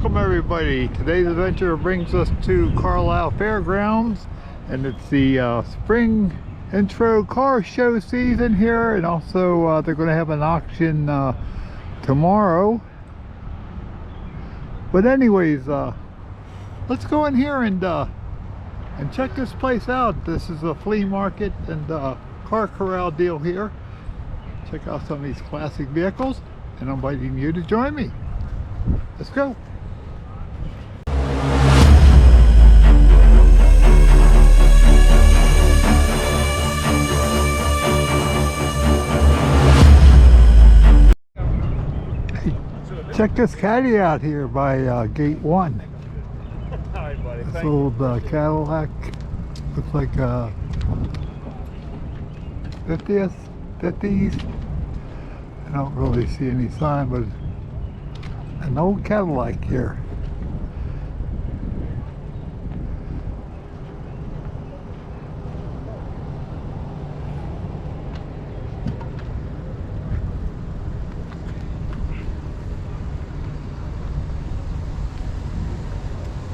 Welcome everybody. Today's adventure brings us to Carlisle Fairgrounds, and it's the spring intro car show season here, and also they're going to have an auction tomorrow. But anyways, let's go in here and check this place out. This is a flea market and Car Corral deal here. Check out some of these classic vehicles, and I'm inviting you to join me. Let's go. Hey, check this caddy out here by gate 1. Hi, buddy. This old Cadillac. Looks like 50s. I don't really see any sign, but an old Cadillac here.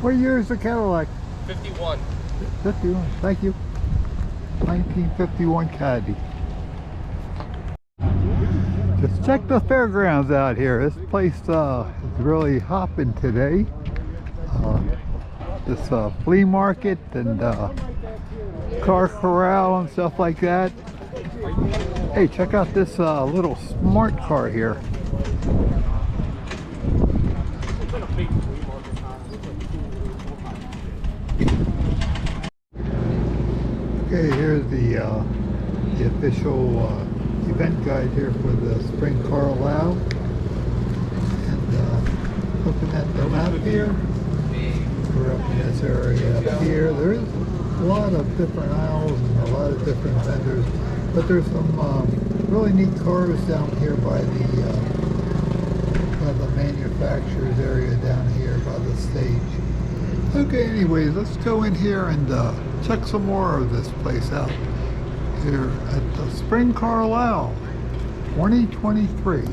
What year is the Cadillac? 51. 51, thank you. 1951 Caddy. Just check the fairgrounds out here. This place is really hopping today. This flea market and Car Corral and stuff like that. Hey, check out this little smart car here. Okay, here's the official event guide here for the Spring Carlisle. And looking at the map here, we're up in this area up here. There is a lot of different aisles and a lot of different vendors, but there's some really neat cars down here by the manufacturer's area down here by the stage. Okay, anyways, let's go in here and check some more of this place out here at the Spring Carlisle 2023.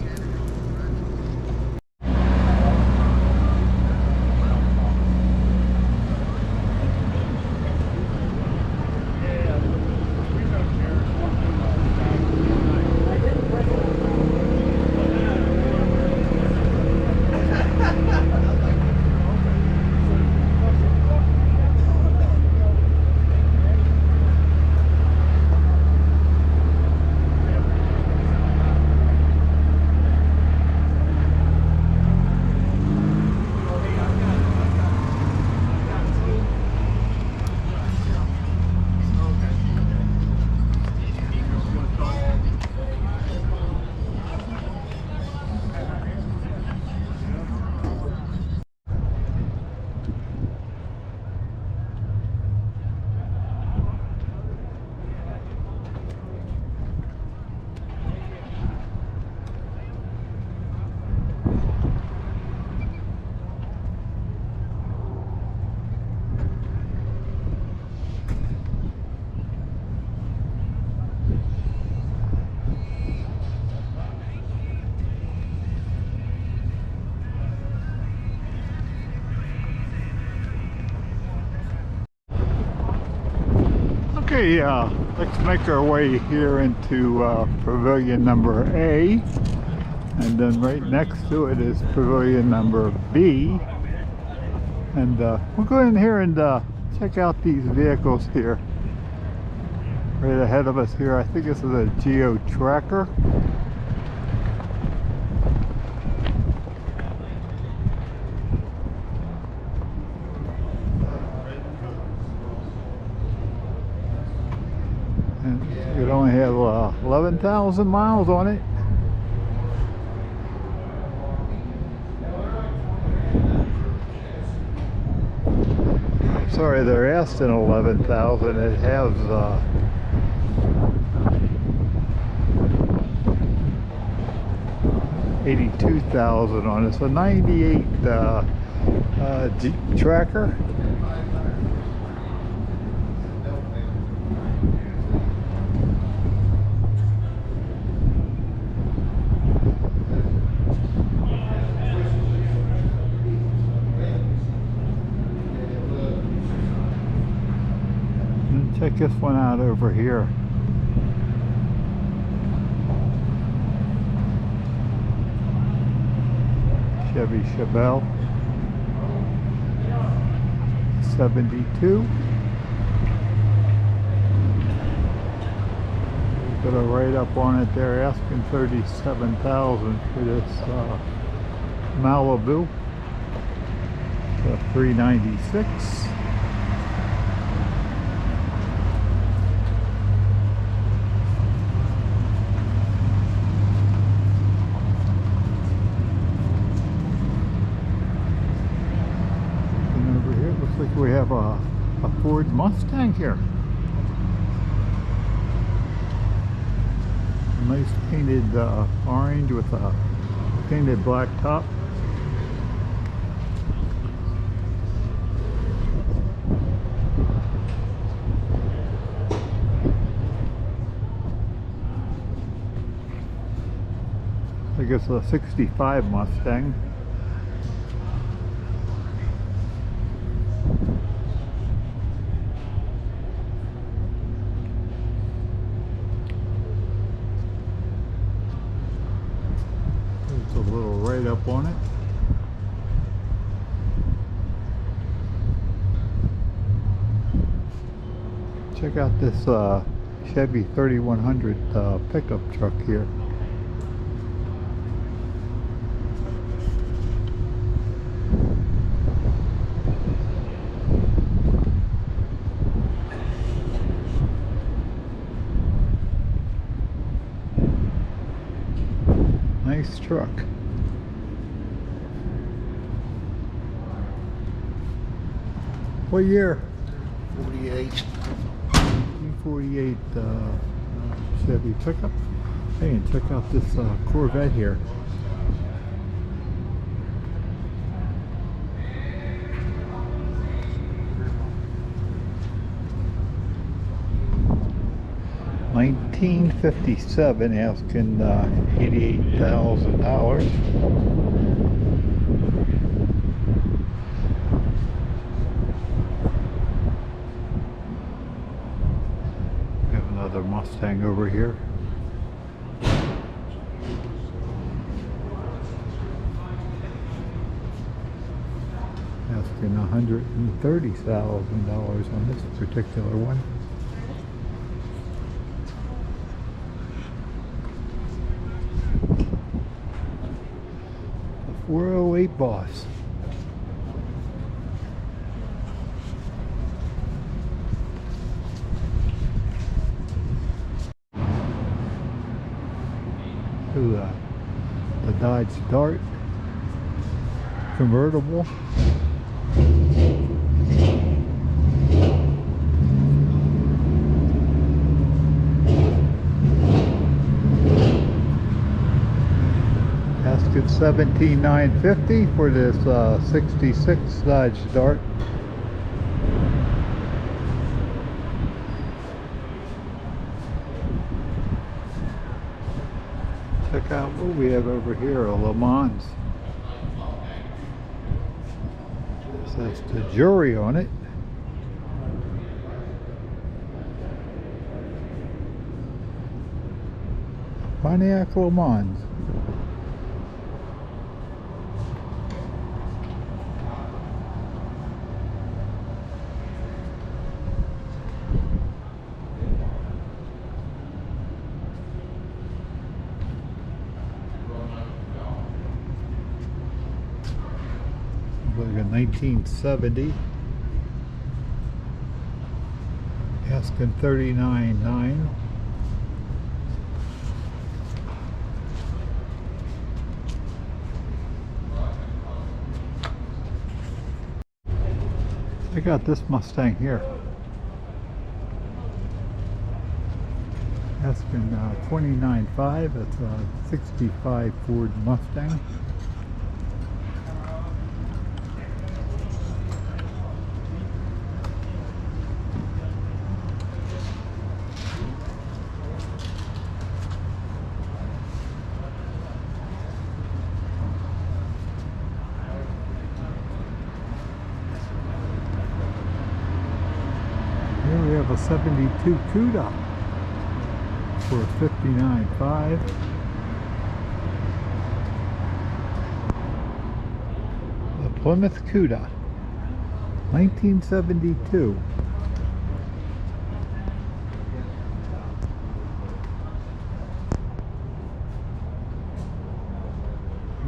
Okay, let's make our way here into Pavilion number A, and then right next to it is Pavilion number B, and we'll go in here and check out these vehicles here. Right ahead of us here, I think this is a Geo Tracker. It only has 11,000 miles on it. I'm sorry, they're asking 11,000. It has 82,000 on it. It's a 98 Jeep Tracker. check this one out over here. Chevy Chevelle 72. Got a write-up on it. They're asking $37,000 for this Malibu. The 396. And over here, looks like we have a Ford Mustang here. Nice painted orange with a painted black top. I guess a 65 Mustang. There's a little write-up on it. Check out this Chevy 3100 pickup truck here. Nice truck. What year? 48. 48 Chevy pickup. Hey, and check out this Corvette here. $1957, asking $88,000. We have another Mustang over here. Asking $130,000 on this particular one. 408 Boss. To the Dodge Dart convertible. Asking $17,950 for this 66 Dodge Dart. Check out what we have over here, a Le Mans. It says the jury on it. Pontiac Le Mans. Like a 1970. Asking $39,900. I got this Mustang here. Asking $29,500. That's a 65 Ford Mustang. Here we have have a 72 CUDA for $59,500. The Plymouth CUDA, 1972.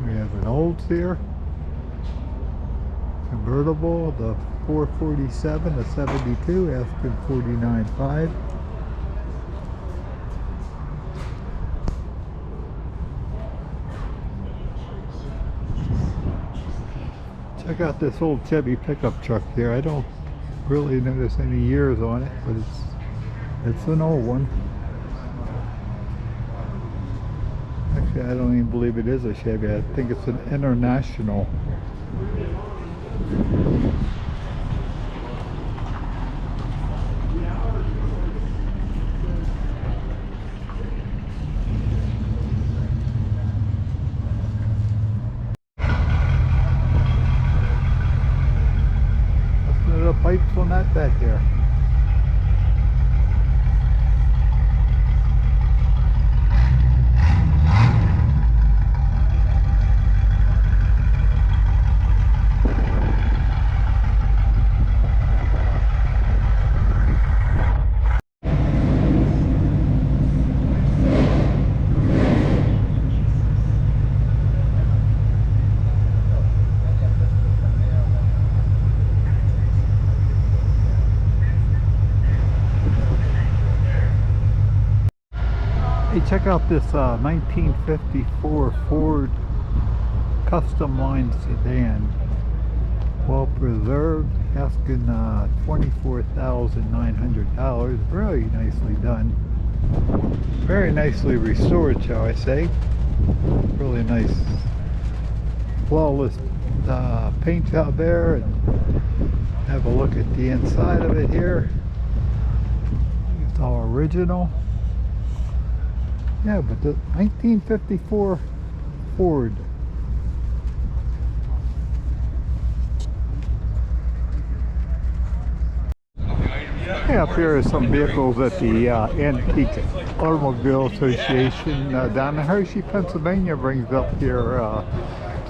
We have an Olds here, convertible, the 447, a 72, asking $49,500. Check out this old Chevy pickup truck here. I don't really notice any years on it, but it's an old one. Actually, I don't even believe it is a Chevy. I think it's an International. Listen to the pipes on that bed there. Hey, check out this 1954 Ford Custom Line sedan. Well preserved, asking $24,900. Really nicely done. Very nicely restored, shall I say. Really nice, flawless paint job there. And have a look at the inside of it here. It's all original. Yeah, but the 1954 Ford. Hey, up here are some vehicles at the Antique Automobile Association down in Hershey, Pennsylvania. Brings up here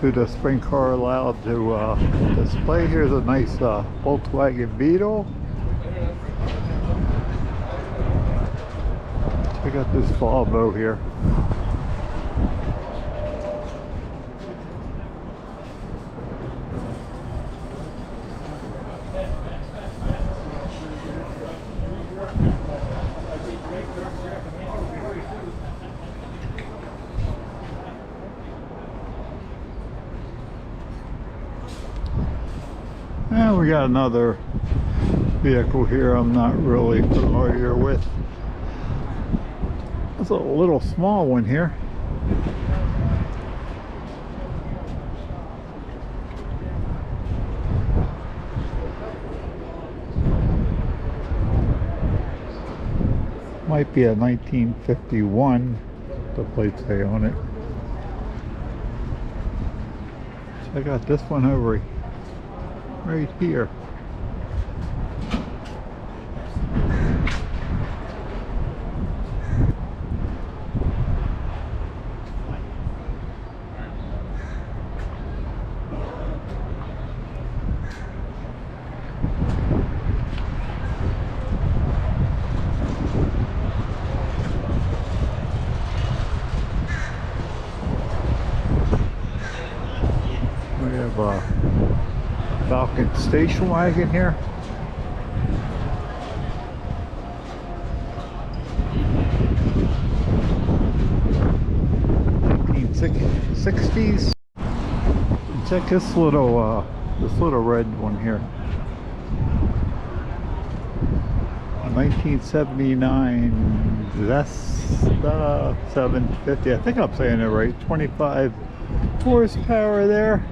to the Spring Carlisle to display. Here's a nice Volkswagen Beetle. Check out this Volvo here. And we got another vehicle here I'm not really familiar with. It's a little small one here. Might be a 1951, the plates say on it. Check out this one over right here. We have a Falcon station wagon here. '60s. Check this little red one here. A 1979 Zesta 750. I think I'm saying it right. 25 horsepower there.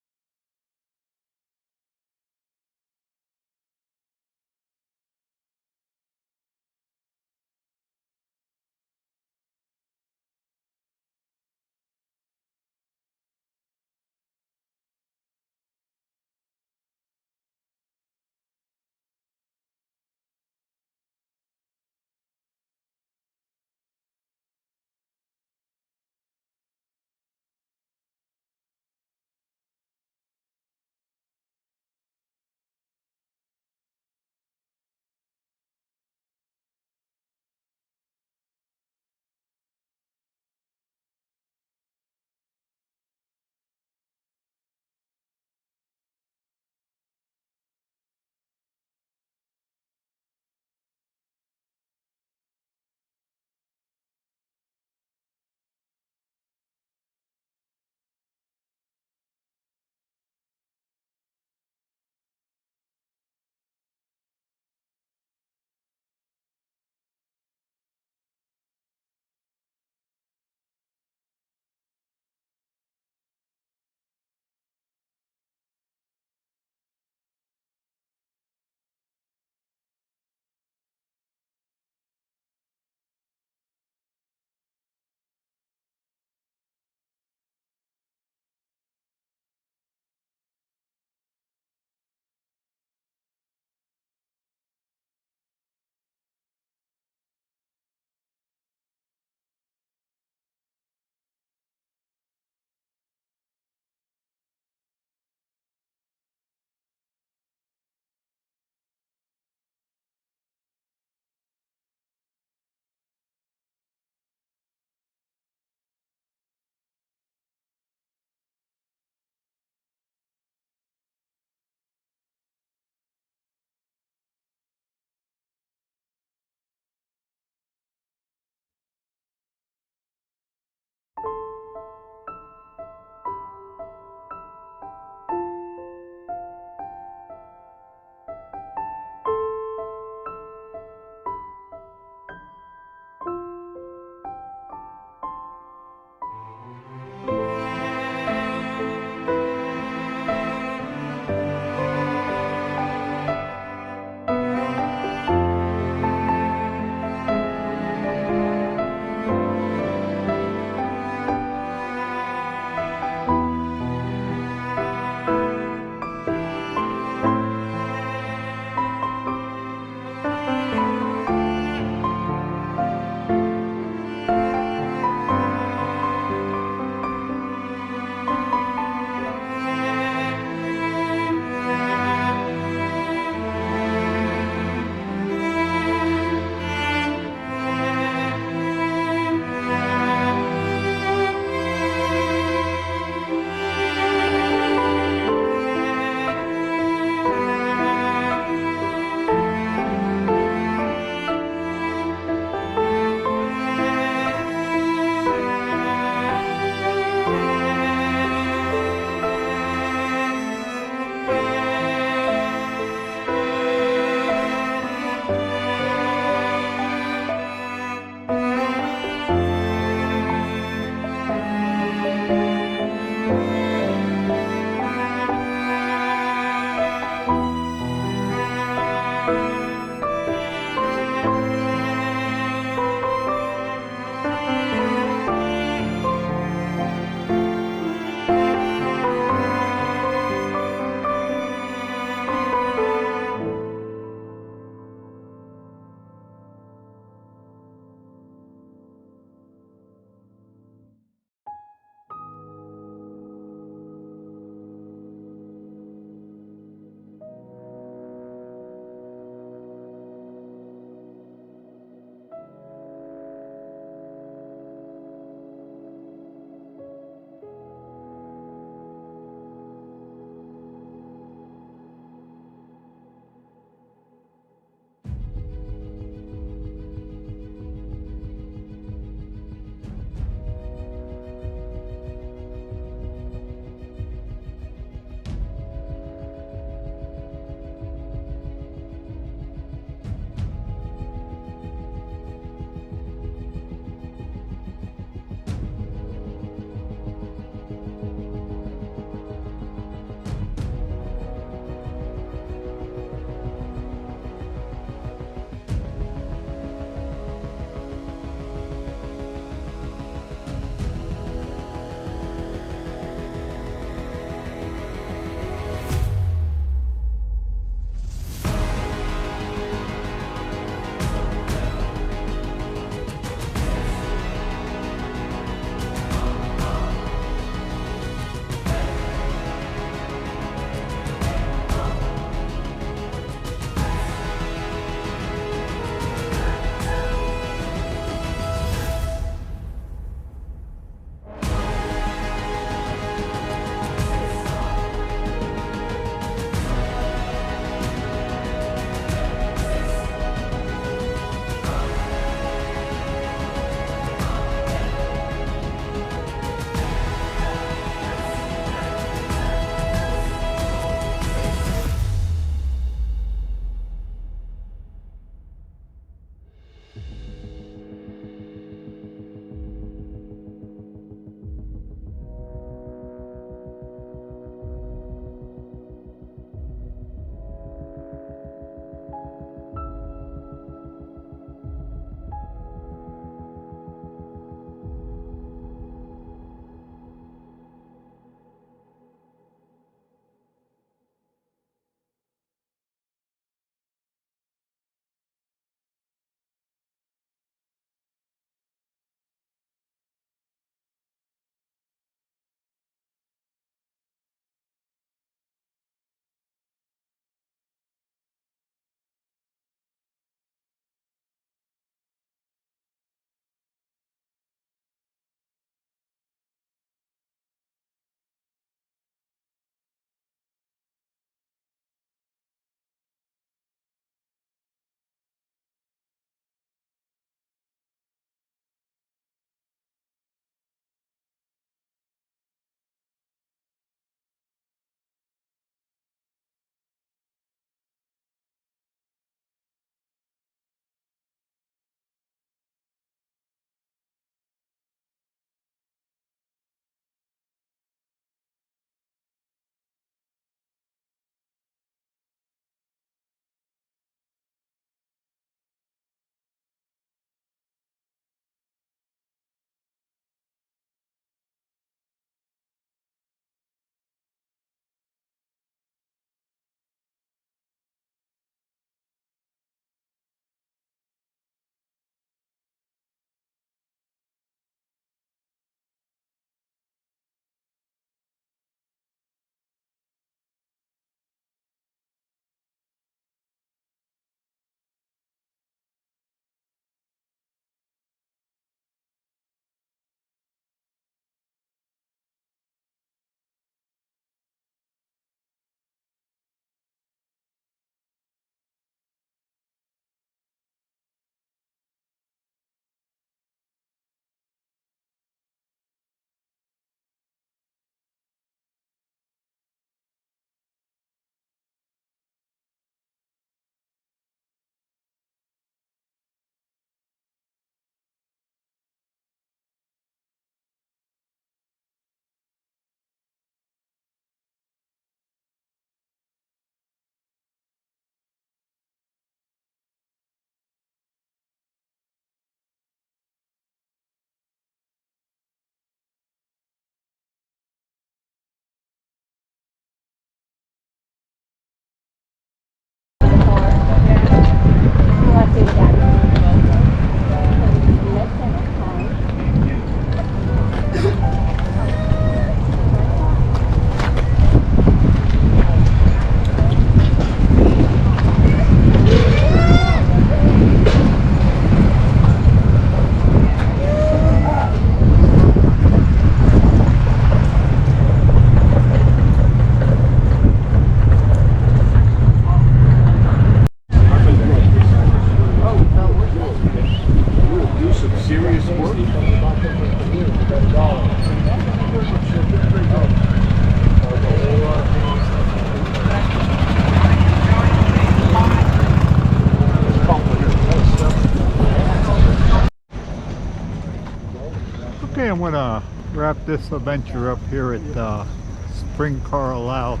I'm gonna wrap this adventure up here at Spring Carlisle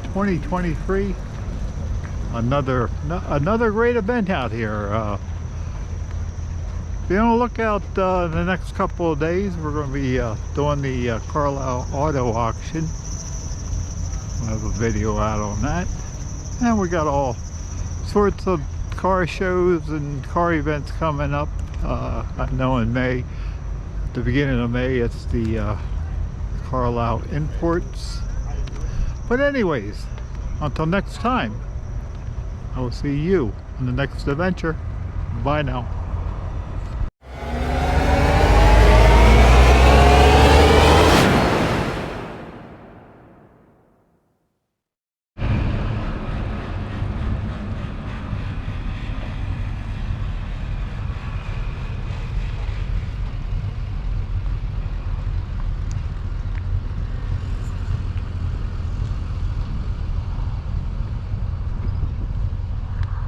2023. Another great event out here. Be on the lookout the next couple of days. We're going to be doing the Carlisle auto auction. We'll have a video out on that. And we got all sorts of car shows and car events coming up. I know in May, at the beginning of May, it's the Carlisle Imports. But anyways, until next time, I will see you on the next adventure. Bye now.